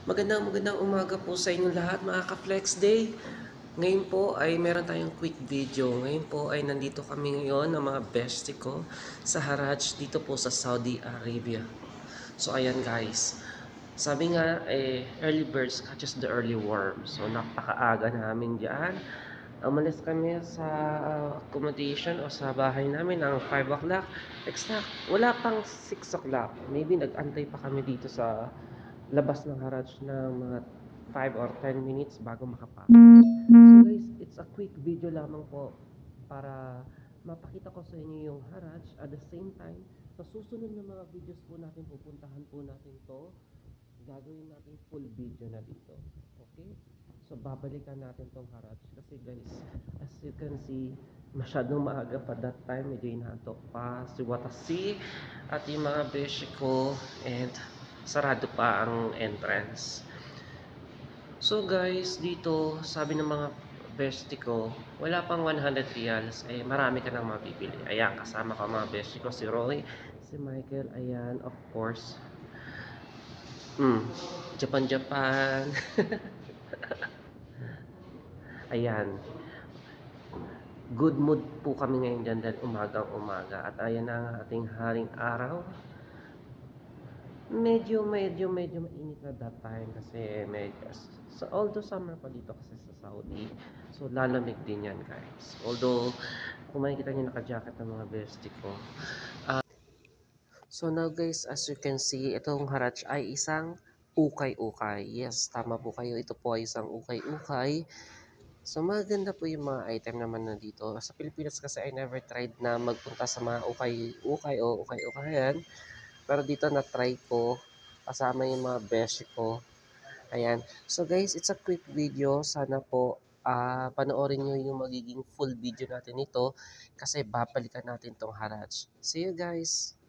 Magandang umaga po sa inyong lahat mga ka-Flex Day. Ngayon po ay meron tayong quick video. Ngayon po ay nandito kami ngayon ng mga bestie ko sa Haraj dito po sa Saudi Arabia. So ayan guys, sabi nga early birds catches the early worm. So napakaaga namin diyan. Umalis kami sa accommodation o sa bahay namin ng 5 o'clock. Exact, wala pang 6 o'clock. Maybe nag-antay pa kami dito sa labas ng Haraj ng mga 5 or 10 minutes bago makapasok. So guys, it's a quick video lamang po para mapakita ko sa inyo yung Haraj. At the same time, sa susunod na mga videos po natin, pupuntahan po natin to. Gagawin natin full video na dito. Okay? So babalikan natin tong Haraj kasi guys, as you can see, masyadong maaga pa that time, medyo inaantok pa si Watasi at yung mga beshi ko, and sarado pa ang entrance. So guys, dito sabi ng mga bestie ko, wala pang 100 reals, ay marami ka nang mabibili. Ayan, kasama ko mga bestie ko, si Roy, si Michael, ayan, of course. Japan. Ayan. Good mood po kami ngayon dyan dahil umagang umaga. At ayan na ang ating haring araw. Medyo mainit na that time kasi although summer pa dito kasi sa Saudi, so lalamig din yan guys. Although kung makikita nyo naka-jacket ng mga bestie ko. So now guys, as you can see, itong Haraj ay isang ukay-ukay. Yes, tama po kayo. Ito po ay isang ukay-ukay. So maganda po yung mga item naman na dito. Sa Pilipinas kasi I never tried na magpunta sa mga ukay-ukay o ukay-ukayan. Pero dito na-try ko kasama yung mga beshi ko. Ayan. So guys, it's a quick video. Sana po panoorin nyo yung magiging full video natin ito kasi babalikan natin tong Haraj. See you guys!